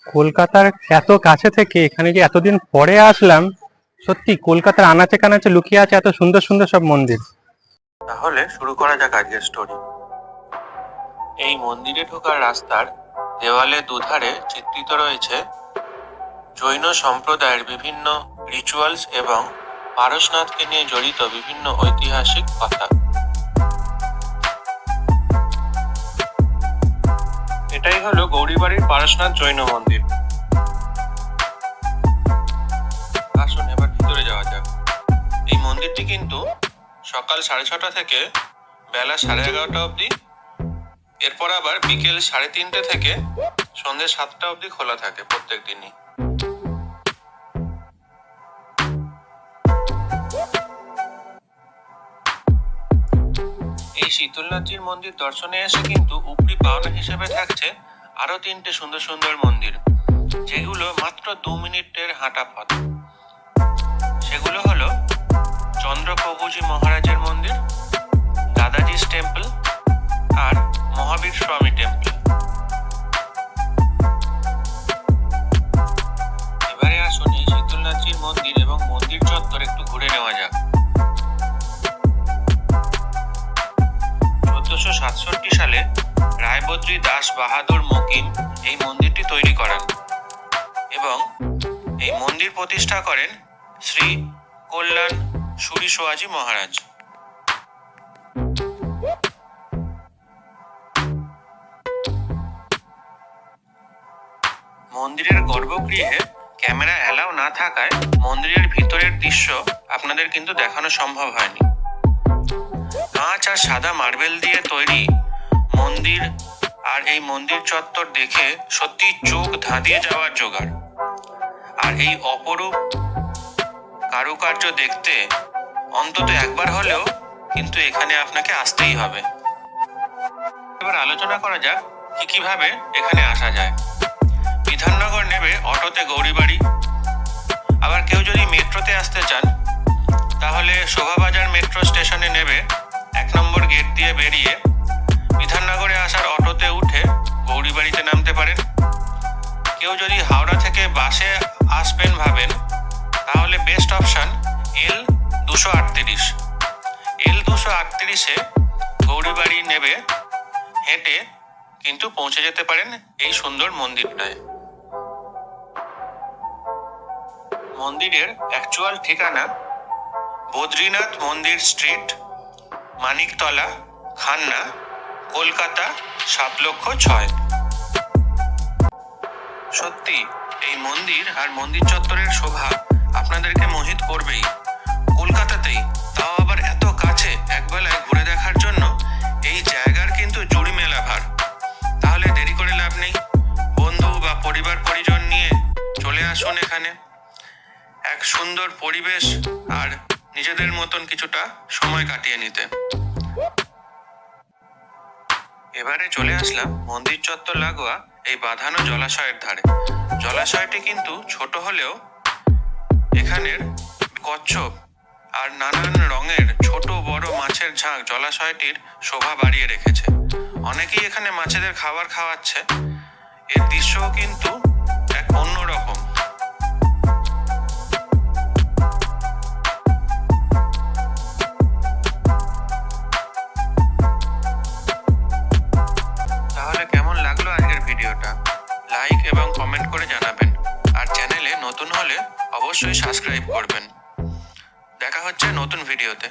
কলকাতার এত কাছে থেকে এখানে যে এতদিন পরে আসলাম, সত্যি কলকাতার আনাচে কানাচে লুকিয়ে আছে এত সুন্দর সুন্দর সব মন্দির। তাহলে শুরু করা যাক আজকের স্টোরি। এই মন্দিরে ঢোকার রাস্তার দেওয়ালে দুধারে চিত্রিত রয়েছে জৈন সম্প্রদায়ের বিভিন্ন রিচুয়ালস এবং পারশনাথকে নিয়ে জড়িত বিভিন্ন ঐতিহাসিক কথা। এটাই হলো গৌরীবাড়ির পারশনাথ জৈন মন্দির। আসুন এবার ভিতরে যাওয়া যাক। এই মন্দিরটি কিন্তু সকাল 6:30 থেকে বেলা 11:30 অবধি, এরপর আবার বিকেল 3:30 থেকে সন্ধ্যে 7টা অবধি খোলা থাকে প্রত্যেক দিনই। এই শীতলনাথজির মন্দির দর্শনে এসে কিন্তু উপরি পাওনা হিসেবে থাকছে আরো 3টে সুন্দর সুন্দর মন্দির, যেগুলো মাত্র 2 মিনিটের হাঁটা পথ। সেগুলো হলো চন্দ্রপ্রভুজি মহারাজের মন্দির, দাদাজিস টেম্পল আর মহাবীর স্বামী টেম্পল। এবারে আসুন এই শীতলনাথজির মন্দির এবং মন্দির চত্বর একটু ঘুরে নেওয়া যাক। 1467 সালে রায়বদ্রী দাস বাহাদুর মকিম এই মন্দিরটি তৈরি করেন এবং এই মন্দির প্রতিষ্ঠা করেন শ্রী কল্যাণ সুরি সোয়াজি মহারাজ। মন্দিরের গর্ভগৃহে ক্যামেরা অ্যালাউ না থাকায় মন্দিরের ভিতরের দৃশ্য আপনাদের কিন্তু দেখানো সম্ভব হয়নি। কাঁচ আর সাদা মার্বেল দিয়ে তৈরি মন্দির আর এই মন্দির চত্বর দেখে সত্যি চোখ ধাঁধিয়ে যাওয়ার জোগাড়। আর এই অপরূপ কারুকার্য দেখতে অন্তত একবার হলেও কিন্তু এখানে আপনাকে আসতেই হবে। এবার আলোচনা করা যাক কিভাবে এখানে আসা যায়। বিধাননগর নেবে অটোতে গৌরীবাড়ি, আবার কেউ যদি মেট্রোতে আসতে চান তাহলে শোভাবাজার মেট্রো স্টেশনে নেবে 1 নম্বর গেট দিয়ে বেরিয়ে বিধাননগরে আসার অটোতে উঠে গৌরীবাড়িতে নামতে পারেন। কেউ যদি হাওড়া থেকে বাসে আসবেন ভাবেন তাহলে বেস্ট অপশন L238। L238-এ গৌরীবাড়ি নেবে হেঁটে কিন্তু পৌঁছে যেতে পারেন এই সুন্দর মন্দিরটায়। মন্দিরের অ্যাকচুয়াল ঠিকানা বদ্রীনাথ মন্দির স্ট্রিট, মানিকতলা, খান্না, কলকাতা 7,06,000। সত্যি এই মন্দির আর মন্দির চত্বরের শোভা আপনাদেরকে মোহিত করবেই। কলকাতাতেই, তাও আবার এত কাছে, একবেলায় ঘুরে দেখার জন্য এই জায়গার কিন্তু জুড়ি মেলা ভার। তাহলে দেরি করে লাভ নেই, বন্ধু বা পরিবার পরিজন নিয়ে চলে আসুন এখানে এক সুন্দর পরিবেশ আর নিজেদের মতন কিছুটা সময় কাটিয়ে নিতে। এবারে চলে আসলাম মন্দির চত্বর লাগোয়া এই বাঁধানো জলাশয়ের ধারে। জলাশয়টি কিন্তু ছোট হলেও এখানের কচ্ছপ আর নানান রঙের ছোট বড় মাছের ঝাঁক জলাশয়টির শোভা বাড়িয়ে রেখেছে। অনেকেই এখানে মাছেদের খাবার খাওয়াচ্ছে। এর দৃশ্যও কিন্তু এক অন্যরকম। তাহলে কেমন লাগলো আজকের ভিডিওটা? লাইক এবং কমেন্ট করে জানাবেন, আর চ্যানেলে নতুন হলে অবশ্যই সাবস্ক্রাইব করবেন। দেখা হচ্ছে নতুন ভিডিওতে।